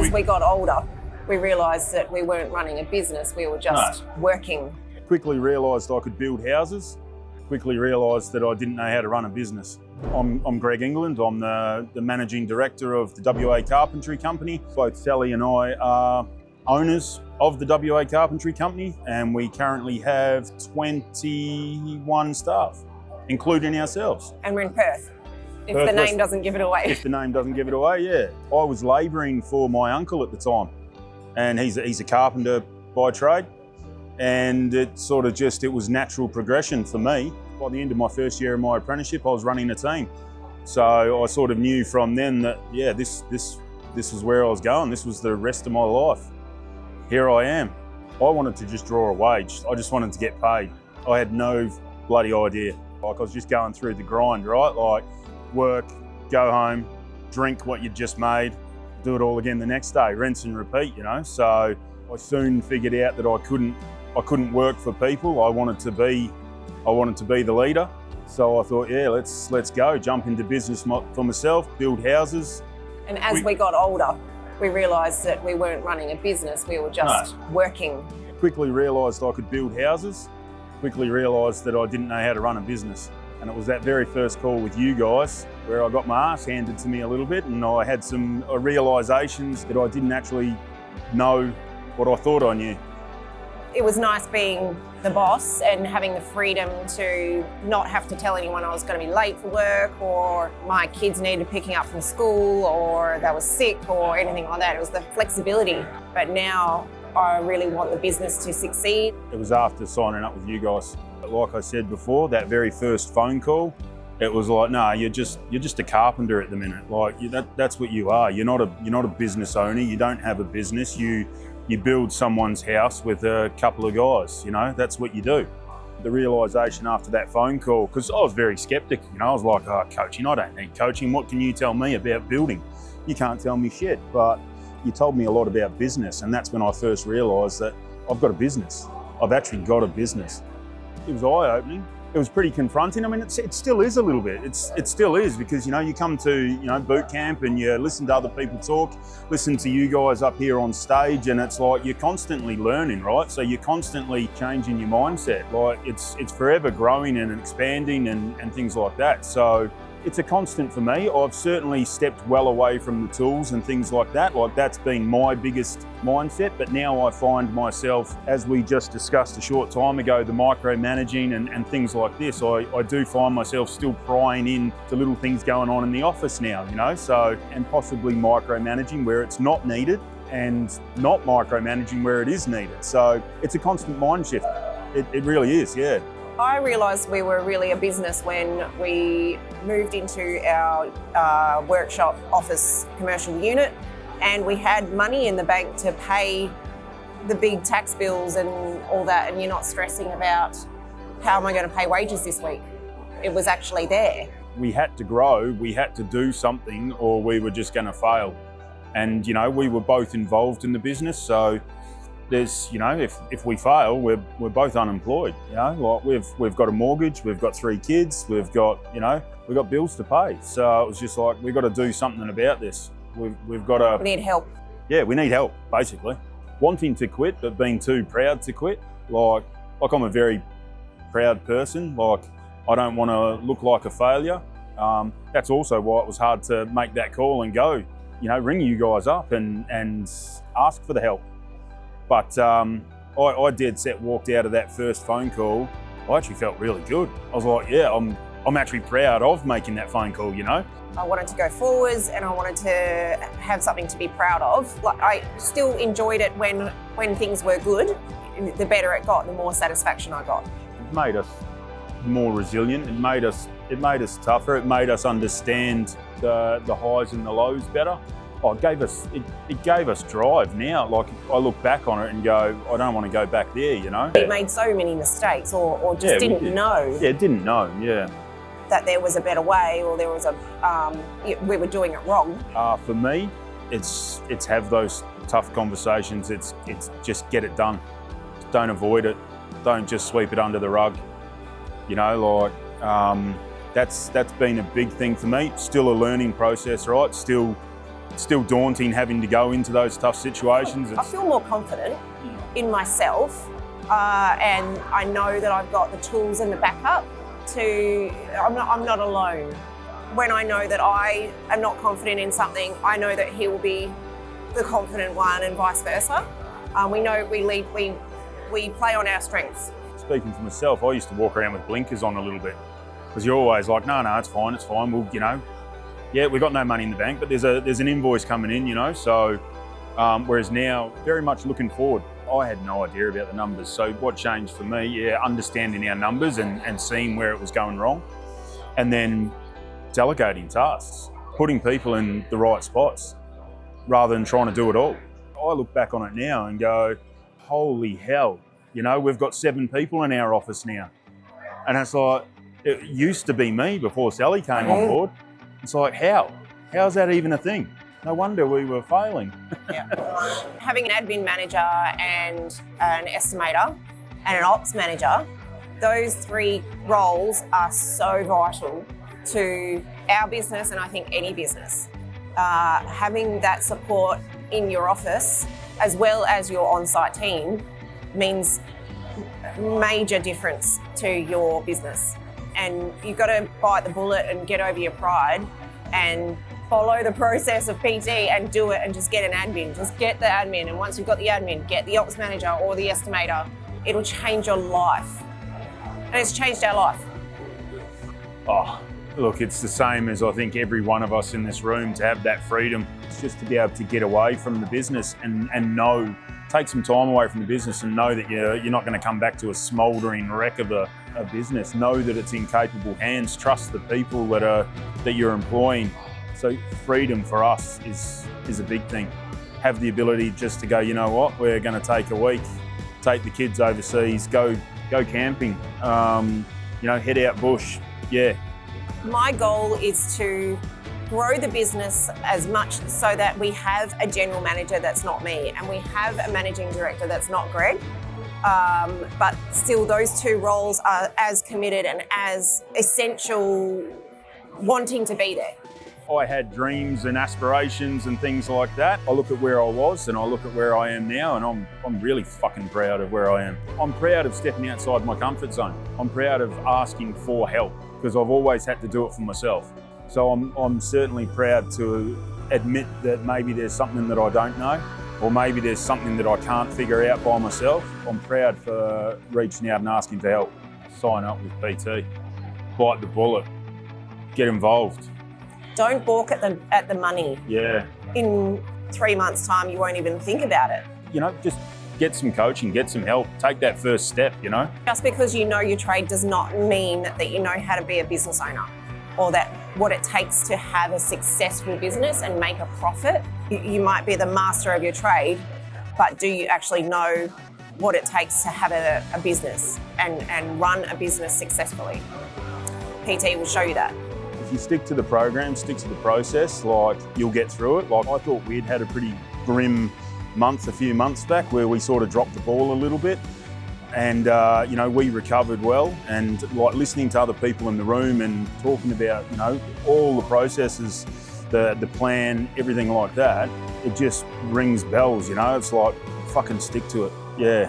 as we got older, we realised that we weren't running a business, we were just working. Quickly realised I could build houses, quickly realised that I didn't know how to run a business. I'm Greg England, I'm the Managing Director of the WA Carpentry Company. Both Sally and I are owners of the WA Carpentry Company, and we currently have 21 staff, including ourselves. And we're in Perth. If the name doesn't give it away. If the name doesn't give it away, yeah. I was labouring for my uncle at the time, and he's a carpenter by trade, and it was natural progression for me. By the end of my first year of my apprenticeship, I was running a team. So I sort of knew from then that, yeah, this was where I was going. This was the rest of my life. Here I am. I wanted to just draw a wage. I just wanted to get paid. I had no bloody idea. Like, I was just going through the grind, right? Like, work, go home, drink what you'd just made, do it all again the next day, rinse and repeat, you know? So I soon figured out that I couldn't work for people. I wanted to be the leader. So I thought, yeah, let's go, jump into business for myself, build houses. And as we got older, we realised that we weren't running a business, we were just working. Quickly realised I could build houses, quickly realised that I didn't know how to run a business. And it was that very first call with you guys where I got my ass handed to me a little bit, and I had some realisations that I didn't actually know what I thought I knew. It was nice being the boss and having the freedom to not have to tell anyone I was going to be late for work, or my kids needed picking up from school, or they were sick, or anything like that. It was the flexibility. But now I really want the business to succeed. It was after signing up with you guys. Like I said before, that very first phone call, it was like, no, you're just a carpenter at the minute. Like, that's what you are. You're not a business owner. You don't have a business. You build someone's house with a couple of guys. You know, that's what you do. The realisation after that phone call, because I was very sceptic. You know, I was like, oh, coaching, I don't need coaching. What can you tell me about building? You can't tell me shit. But you told me a lot about business, and that's when I first realised that I've got a business. I've actually got a business. It was eye-opening. It was pretty confronting. I mean, it still is a little bit. It still is, because, you know, you come to, boot camp and you listen to other people talk, listen to you guys up here on stage, and it's like you're constantly learning, right? So you're constantly changing your mindset. Like, it's forever growing and expanding and things like that. So it's a constant for me. I've certainly stepped well away from the tools and things like that. Like, that's been my biggest mindset. But now I find myself, as we just discussed a short time ago, the micromanaging and things like this, I do find myself still prying in to little things going on in the office now, you know, so, and possibly micromanaging where it's not needed and not micromanaging where it is needed. So it's a constant mind shift. It really is, yeah. I realised we were really a business when we moved into our workshop office commercial unit, and we had money in the bank to pay the big tax bills and all that, and you're not stressing about how am I going to pay wages this week. It was actually there. We had to grow, we had to do something, or we were just going to fail. And, you know, we were both involved in the business, so there's, you know, if we fail, we're both unemployed. You know, like we've got a mortgage, we've got 3 kids, we've got bills to pay. So it was just like, we've got to do something about this. We've got to. We need help. Yeah, we need help, basically. Wanting to quit, but being too proud to quit. Like I'm a very proud person. Like, I don't want to look like a failure. That's also why it was hard to make that call and go, you know, ring you guys up and ask for the help. But I dead set walked out of that first phone call. I actually felt really good. I was like, yeah, I'm actually proud of making that phone call, you know. I wanted to go forwards and I wanted to have something to be proud of. Like, I still enjoyed it when things were good. The better it got, the more satisfaction I got. It made us more resilient. It made us tougher. It made us understand the highs and the lows better. Oh, it gave us drive now. Like, I look back on it and go, I don't want to go back there, you know. We made so many mistakes or just didn't know. Yeah, didn't know, yeah. That there was a better way, or there was we were doing it wrong. For me, it's have those tough conversations. It's just get it done. Don't avoid it. Don't just sweep it under the rug. You know, like, that's been a big thing for me. Still a learning process, right? Still still daunting having to go into those tough situations. I feel more confident in myself, and I know that I've got the tools and the backup I'm not alone. When I know that I am not confident in something, I know that he will be the confident one, and vice versa. We know we play on our strengths. Speaking for myself, I used to walk around with blinkers on a little bit, because you're always like, no, it's fine. We'll, yeah, we've got no money in the bank, but there's an invoice coming in, so whereas now, very much looking forward. I had no idea about the numbers, so what changed for me, understanding our numbers and seeing where it was going wrong, and then delegating tasks, putting people in the right spots, rather than trying to do it all. I look back on it now and go, holy hell, we've got 7 people in our office now. And it's like, it used to be me before Sally came on board. It's like, how's that even a thing? No wonder we were failing. Yeah. Having an admin manager and an estimator and an ops manager, those 3 roles are so vital to our business, and I think any business. Having that support in your office as well as your on-site team means major difference to your business. And you've got to bite the bullet and get over your pride and follow the process of PT and do it, and just get an admin. Just get the admin, and once you've got the admin, get the ops manager or the estimator. It'll change your life. And it's changed our life. Oh, look, it's the same as I think every one of us in this room, to have that freedom. It's just to be able to get away from the business and know, take some time away from the business and know that you're not going to come back to a smouldering wreck of a business. Know that it's in capable hands. Trust the people that you're employing. So freedom for us is a big thing. Have the ability just to go, you know what, we're going to take a week, take the kids overseas, go camping, head out bush. Yeah. My goal is to grow the business as much so that we have a general manager that's not me, and we have a managing director that's not Greg. But still, those 2 roles are as committed and as essential, wanting to be there. I had dreams and aspirations and things like that. I look at where I was and I look at where I am now, and I'm really fucking proud of where I am. I'm proud of stepping outside my comfort zone. I'm proud of asking for help, because I've always had to do it for myself. So I'm certainly proud to admit that maybe there's something that I don't know, or maybe there's something that I can't figure out by myself. I'm proud for reaching out and asking for help. Sign up with PT, bite the bullet, get involved. Don't balk at the money. Yeah. In 3 months' time, you won't even think about it. Just get some coaching, get some help, take that first step, Just because you know your trade does not mean that you know how to be a business owner, or that what it takes to have a successful business and make a profit. You might be the master of your trade, but do you actually know what it takes to have a business and run a business successfully? PT will show you that. If you stick to the program, stick to the process, you'll get through it. I thought we'd had a pretty grim month a few months back where we sort of dropped the ball a little bit, and we recovered well. And listening to other people in the room and talking about all the processes, the plan, everything like that, it just rings bells. It's like, fucking stick to it. Yeah.